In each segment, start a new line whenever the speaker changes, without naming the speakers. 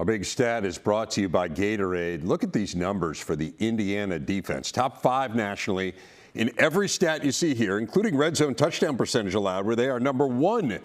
Our big stat is brought to you by Gatorade. Look at these numbers for the Indiana defense. Top 5 nationally in every stat you see here, including red zone touchdown percentage allowed, where they are number 1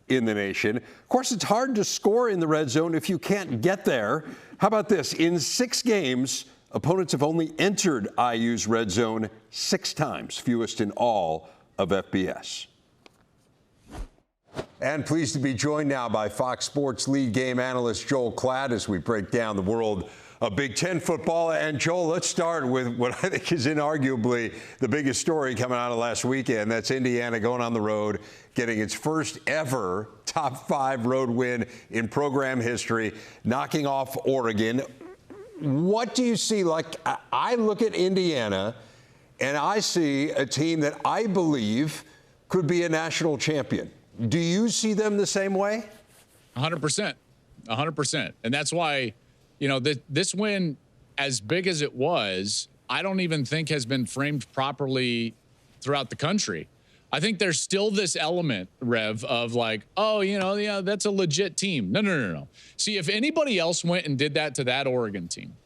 in the nation. Of course, it's hard to score in the red zone if you can't get there. How about this? In 6 games, opponents have only entered IU's red zone 6 times, fewest in all of FBS. And pleased to be joined now by Fox Sports lead game analyst Joel Klatt as we break down the world of Big Ten football. And Joel, let's start with what I think is inarguably the biggest story coming out of last weekend. That's Indiana going on the road, getting its first ever top 5 road win in program history, knocking off Oregon. What do you see? Like, I look at Indiana and I see a team that I believe could be a national champion. Do you see them the same way?
100%. 100%. And that's why, you know, this win, as big as it was, I don't even think has been framed properly throughout the country. I think there's still this element, Rev, of like, oh, you know, yeah, that's a legit team. No. See, if anybody else went and did that to that Oregon team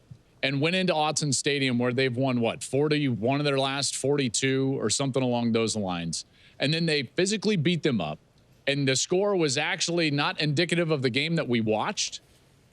and went into Autzen Stadium where they've won, what, 41 of their last 42 or something along those lines, and then they physically beat them up, and the score was actually not indicative of the game that we watched,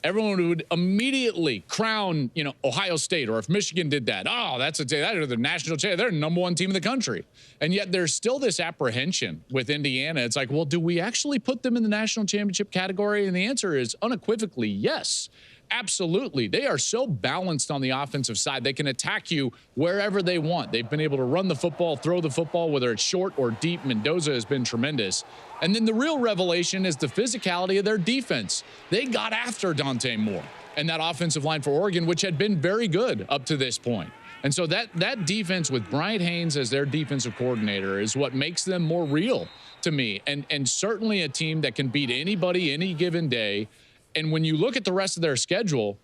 everyone would immediately crown, you know, Ohio State. Or if Michigan did that, oh, that's they're the national champion. They're the number 1 team in the country. And yet there's still this apprehension with Indiana. It's like, well, do we actually put them in the national championship category? And the answer is unequivocally yes. Absolutely. They are so balanced on the offensive side. They can attack you wherever they want. They've been able to run the football, throw the football, whether it's short or deep. Mendoza has been tremendous. And then the real revelation is the physicality of their defense. They got after Dante Moore and that offensive line for Oregon, which had been very good up to this point. And so that defense with Bryant Haynes as their defensive coordinator is what makes them more real to me. And certainly a team that can beat anybody any given day. And when you look at the rest of their schedule,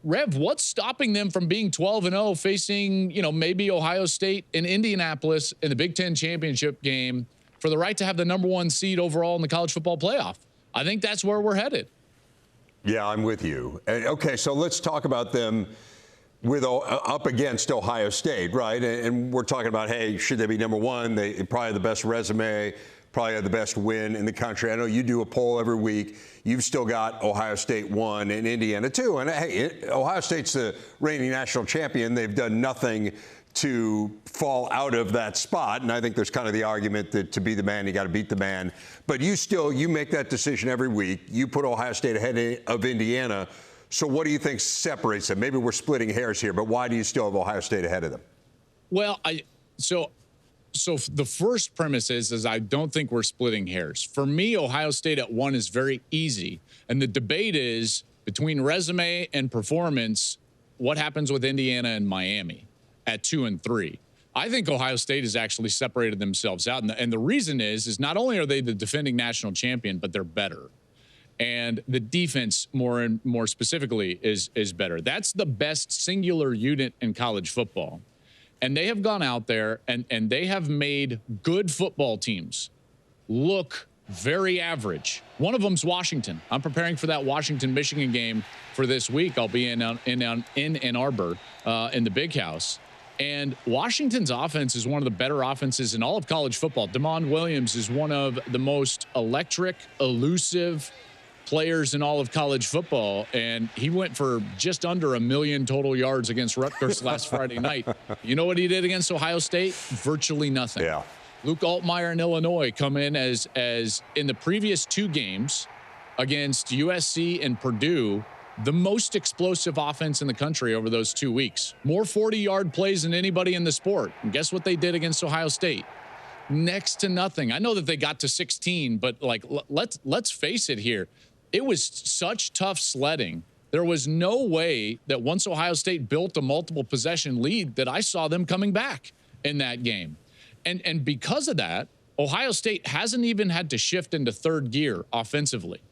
Rev, what's stopping them from being 12-0, facing, you know, maybe Ohio State and Indianapolis in the Big Ten championship game for the right to have the number 1 seed overall in the college football playoff? I think that's where we're headed.
Yeah, I'm with you. Okay, so let's talk about them with up against Ohio State, right? And we're talking about, hey, should they be number 1? They probably have the best resume, probably have the best win in the country. I know you do a poll every week. You've still got Ohio State 1 and Indiana 2. And, hey, Ohio State's the reigning national champion. They've done nothing to fall out of that spot. And I think there's kind of the argument that to be the man, you got to beat the man. But you make that decision every week. You put Ohio State ahead of Indiana. So what do you think separates them? Maybe we're splitting hairs here, but why do you still have Ohio State ahead of them?
Well, So the first premise is I don't think we're splitting hairs. For me, Ohio State at 1 is very easy. And the debate is between resume and performance, what happens with Indiana and Miami at 2 and 3? I think Ohio State has actually separated themselves out. And the reason is not only are they the defending national champion, but they're better. And the defense, more specifically, is better. That's the best singular unit in college football. And they have gone out there and they have made good football teams look very average. One of them's Washington. I'm preparing for that Washington-Michigan game for this week. I'll be in Ann Arbor in the Big House. And Washington's offense is one of the better offenses in all of college football. Damon Williams is one of the most electric, elusive players in all of college football, and he went for just under 1 million total yards against Rutgers last Friday night. You know what he did against Ohio State? Virtually nothing. Yeah. Luke Altmaier in Illinois come in as in the previous 2 games against USC and Purdue, the most explosive offense in the country over those 2 weeks. More 40-yard plays than anybody in the sport. And guess what they did against Ohio State? Next to nothing. I know that they got to 16, but like let's face it here. It was such tough sledding. There was no way that once Ohio State built a multiple possession lead that I saw them coming back in that game. And because of that, Ohio State hasn't even had to shift into 3rd gear offensively.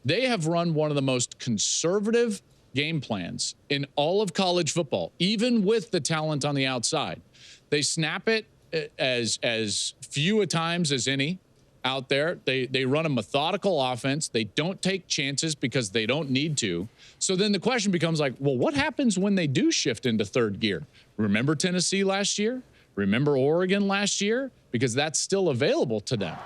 They have run one of the most conservative game plans in all of college football, even with the talent on the outside. They snap it as few a times as any. out there. They run a methodical offense. They don't take chances because they don't need to. So then the question becomes like, well, what happens when they do shift into third gear? Remember Tennessee last year? Remember Oregon last year? Because that's still available to them.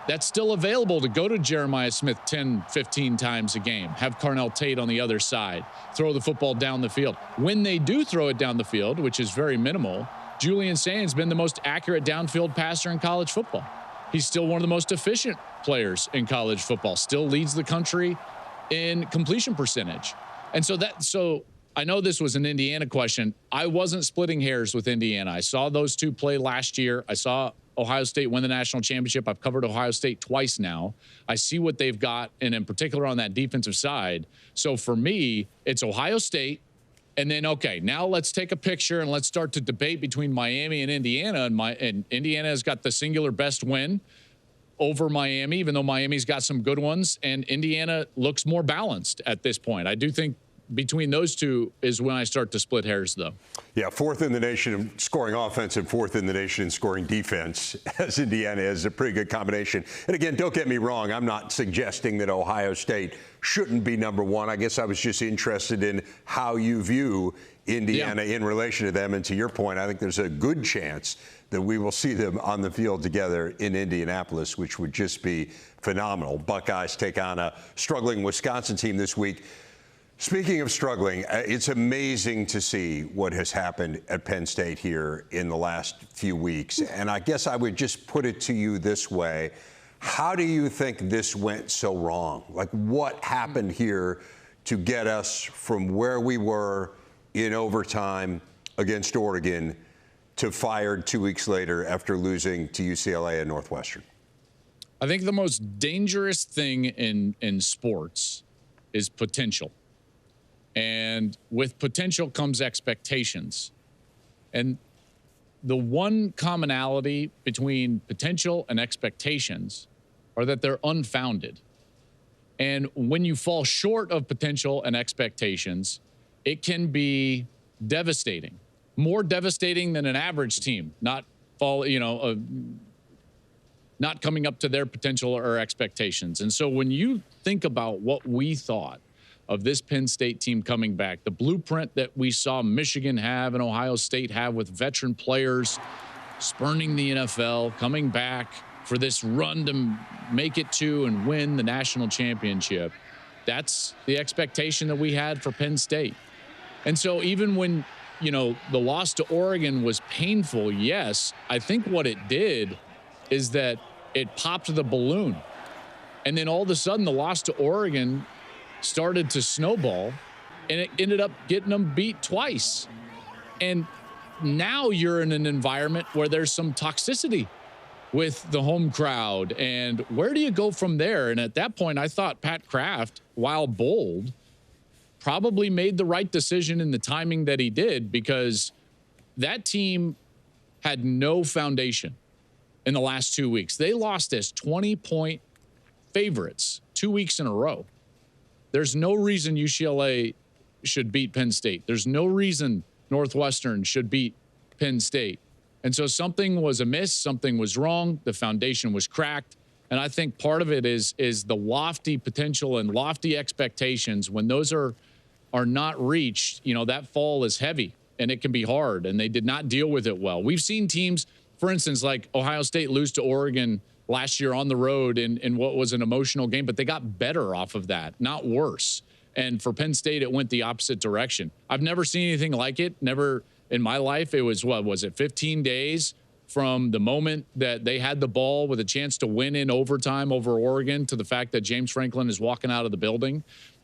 That's still available to go to Jeremiah Smith 10, 15 times a game, have Carnell Tate on the other side, throw the football down the field. When they do throw it down the field, which is very minimal, Julian Saint's been the most accurate downfield passer in college football. He's still one of the most efficient players in college football, still leads the country in completion percentage. And so I know this was an Indiana question. I wasn't splitting hairs with Indiana. I saw those two play last year. I saw Ohio State win the national championship. I've covered Ohio State twice now. I see what they've got, and in particular on that defensive side. So for me, it's Ohio State. And then, okay, now let's take a picture and let's start to debate between Miami and Indiana. And Indiana has got the singular best win over Miami, even though Miami's got some good ones. And Indiana looks more balanced at this point. I do think between those two is when I start to split hairs, though.
Yeah, fourth in the nation in scoring offense and fourth in the nation in scoring defense, as Indiana is a pretty good combination. And again, don't get me wrong, I'm not suggesting that Ohio State shouldn't be number one. I guess I was just interested in how you view Indiana in relation to them. And to your point, I think there's a good chance that we will see them on the field together in Indianapolis, which would just be phenomenal. Buckeyes take on a struggling Wisconsin team this week. Speaking of struggling, it's amazing to see what has happened at Penn State here in the last few weeks. And I guess I would just put it to you this way. How do you think this went so wrong? Like, what happened here to get us from where we were in overtime against Oregon to fired 2 weeks later after losing to UCLA and Northwestern?
I think the most dangerous thing in sports is potential. And with potential comes expectations. And the one commonality between potential and expectations are that they're unfounded. And when you fall short of potential and expectations, it can be devastating, more devastating than an average team, not coming up to their potential or expectations. And so when you think about what we thought of this Penn State team coming back, the blueprint that we saw Michigan have and Ohio State have with veteran players spurning the NFL, coming back for this run to make it to and win the national championship, that's the expectation that we had for Penn State. And so even when, the loss to Oregon was painful, yes, I think what it did is that it popped the balloon. And then all of a sudden the loss to Oregon started to snowball, and it ended up getting them beat twice. And now you're in an environment where there's some toxicity with the home crowd. And where do you go from there? And at that point, I thought Pat Kraft, while bold, probably made the right decision in the timing that he did, because that team had no foundation in the last 2 weeks. They lost as 20-point favorites 2 weeks in a row. There's no reason UCLA should beat Penn State. There's no reason Northwestern should beat Penn State. And so something was amiss, something was wrong, the foundation was cracked. And I think part of it is the lofty potential and lofty expectations. When those are not reached, that fall is heavy and it can be hard, and they did not deal with it well. We've seen teams, for instance, like Ohio State lose to Oregon last year on the road in what was an emotional game, but they got better off of that, not worse. And for Penn State, it went the opposite direction. I've never seen anything like it. Never in my life. It was, 15 days from the moment that they had the ball with a chance to win in overtime over Oregon to the fact that James Franklin is walking out of the building.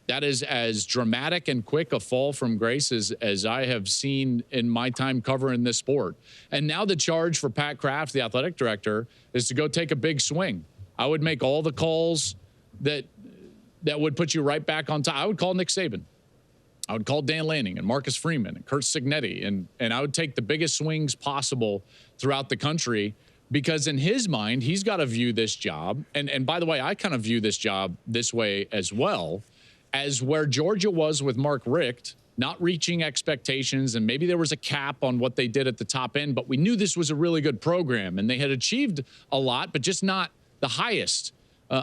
That is as dramatic and quick a fall from grace as I have seen in my time covering this sport. And now the charge for Pat Kraft, the athletic director, is to go take a big swing. I would make all the calls that would put you right back on top. I would call Nick Saban. I would call Dan Lanning and Marcus Freeman and Kurt Cignetti, and I would take the biggest swings possible throughout the country, because in his mind, he's got to view this job. And by the way, I kind of view this job this way as well, as where Georgia was with Mark Richt, not reaching expectations, and maybe there was a cap on what they did at the top end, but we knew this was a really good program, and they had achieved a lot, but just not the highest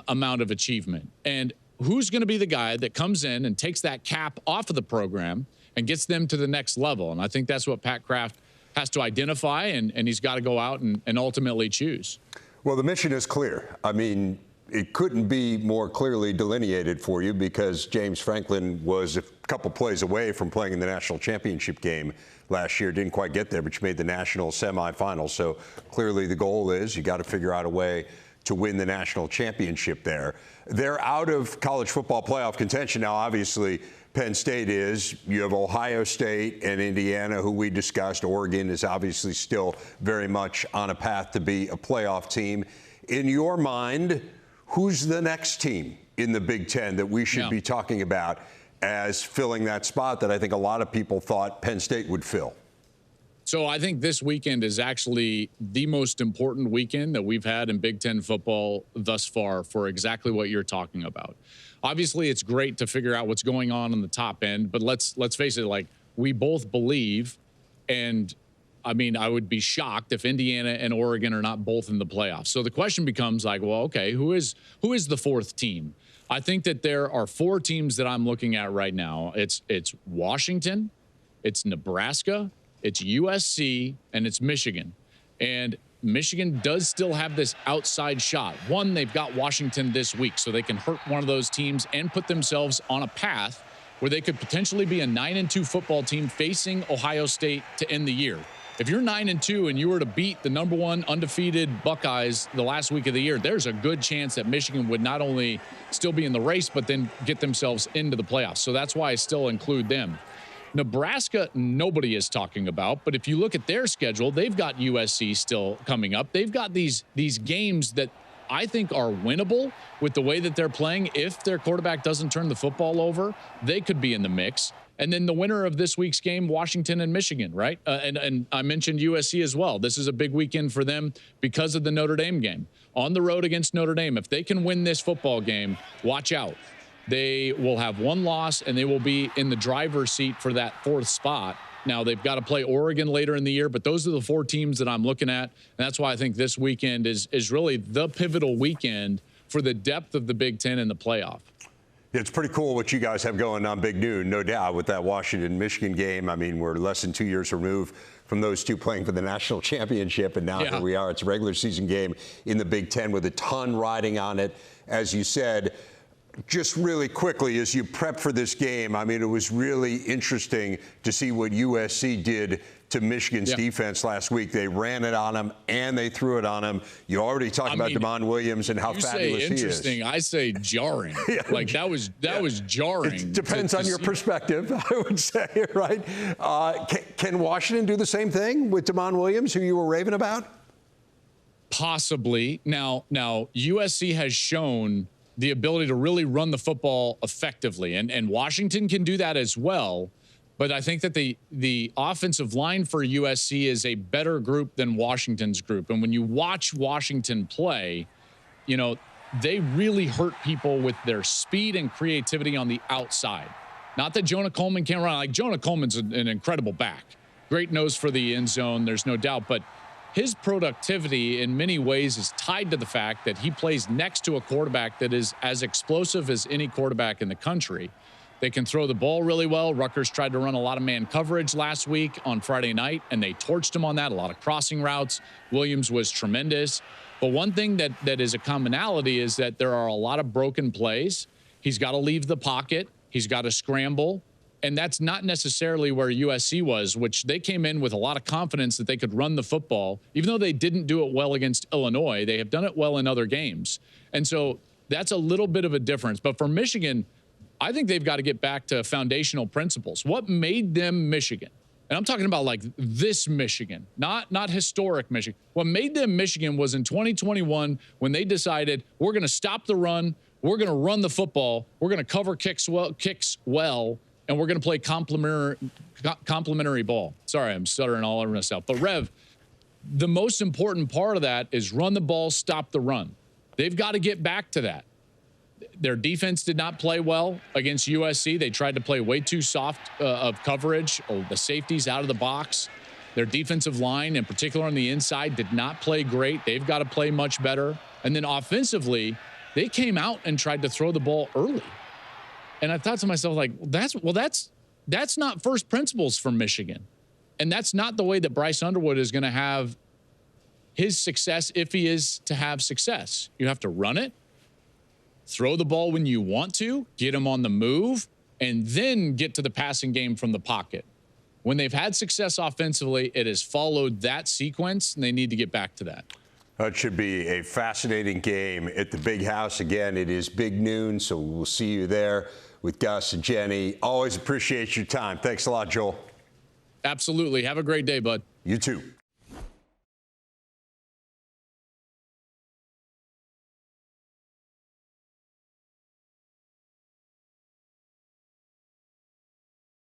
amount of achievement. And who's going to be the guy that comes in and takes that cap off of the program and gets them to the next level? And I think that's what Pat Kraft has to identify, and he's got to go out and ultimately choose.
Well, the mission is clear. I mean, it couldn't be more clearly delineated for you, because James Franklin was a couple plays away from playing in the national championship game last year. Didn't quite get there, but you made the national semifinals. So clearly the goal is you got to figure out a way to win the national championship there. They're out of college football playoff contention now. Obviously, Penn State is. You have Ohio State and Indiana, who we discussed. Oregon is obviously still very much on a path to be a playoff team. In your mind, who's the next team in the Big Ten that we should be talking about as filling that spot that I think a lot of people thought Penn State would fill?
So I think this weekend is actually the most important weekend that we've had in Big Ten football thus far for exactly what you're talking about. Obviously, it's great to figure out what's going on the top end, but let's face it, like, we both believe, and I mean, I would be shocked if Indiana and Oregon are not both in the playoffs. So the question becomes like, well, okay, who is the fourth team? I think that there are four teams that I'm looking at right now. It's Washington, it's Nebraska, it's USC, and it's Michigan. And Michigan does still have this outside shot. One, they've got Washington this week, so they can hurt one of those teams and put themselves on a path where they could potentially be a 9-2 football team facing Ohio State to end the year. If you're 9-2 and you were to beat the #1 undefeated Buckeyes the last week of the year, there's a good chance that Michigan would not only still be in the race, but then get themselves into the playoffs. So that's why I still include them. Nebraska, nobody is talking about, but if you look at their schedule, they've got USC still coming up. They've got these games that I think are winnable with the way that they're playing. If their quarterback doesn't turn the football over, they could be in the mix. And then the winner of this week's game, Washington and Michigan, right? And I mentioned USC as well. This is a big weekend for them because of the Notre Dame game. On the road against Notre Dame, if they can win this football game, watch out. They will have one loss, and they will be in the driver's seat for that fourth spot. Now, they've got to play Oregon later in the year, but those are the four teams that I'm looking at. And that's why I think this weekend is really the pivotal weekend for the depth of the Big Ten in the playoff.
It's pretty cool what you guys have going on Big Noon, no doubt, with that Washington-Michigan game. I mean, we're less than 2 years removed from those two playing for the national championship, and now here we are. It's a regular season game in the Big Ten with a ton riding on it, as you said. Just really quickly, as you prep for this game, I mean, it was really interesting to see what USC did to Michigan's defense last week. They ran it on them, and they threw it on them. You already talked about Damon Williams and how fabulous he is.
Interesting. I say jarring. Like, that was jarring.
It depends on your perspective, I would say, right? Can Washington do the same thing with Damon Williams, who you were raving about?
Possibly. Now USC has shown the ability to really run the football effectively. And Washington can do that as well. But I think that the offensive line for USC is a better group than Washington's group. And when you watch Washington play, you know, they really hurt people with their speed and creativity on the outside. Not that Jonah Coleman can't run. Like, Jonah Coleman's an incredible back. Great nose for the end zone, there's no doubt. But his productivity in many ways is tied to the fact that he plays next to a quarterback that is as explosive as any quarterback in the country. They can throw the ball really well. Rutgers tried to run a lot of man coverage last week on Friday night, and they torched him on that, a lot of crossing routes. Williams was tremendous. But one thing that is a commonality is that there are a lot of broken plays. He's got to leave the pocket. He's got to scramble. And that's not necessarily where USC was, which they came in with a lot of confidence that they could run the football. Even though they didn't do it well against Illinois, they have done it well in other games. And so that's a little bit of a difference. But for Michigan, I think they've got to get back to foundational principles. What made them Michigan? And I'm talking about like this Michigan, not historic Michigan. What made them Michigan was in 2021 when they decided we're going to stop the run, we're going to run the football, we're going to cover kicks well, and we're going to play complementary ball. Sorry, I'm stuttering all over myself. But Rev, the most important part of that is run the ball, stop the run. They've got to get back to that. Their defense did not play well against USC. They tried to play way too soft of coverage. The safeties out of the box. Their defensive line, in particular on the inside, did not play great. They've got to play much better. And then offensively, they came out and tried to throw the ball early. And I thought to myself, like, that's not first principles from Michigan. And that's not the way that Bryce Underwood is going to have his success if he is to have success. You have to run it, throw the ball when you want to, get him on the move, and then get to the passing game from the pocket. When they've had success offensively, it has followed that sequence, and they need to get back to that.
It should be a fascinating game at the Big House. Again, it is big noon, so we'll see you there with Gus and Jenny. Always appreciate your time. Thanks a lot, Joel.
Absolutely. Have a great day, bud.
You too.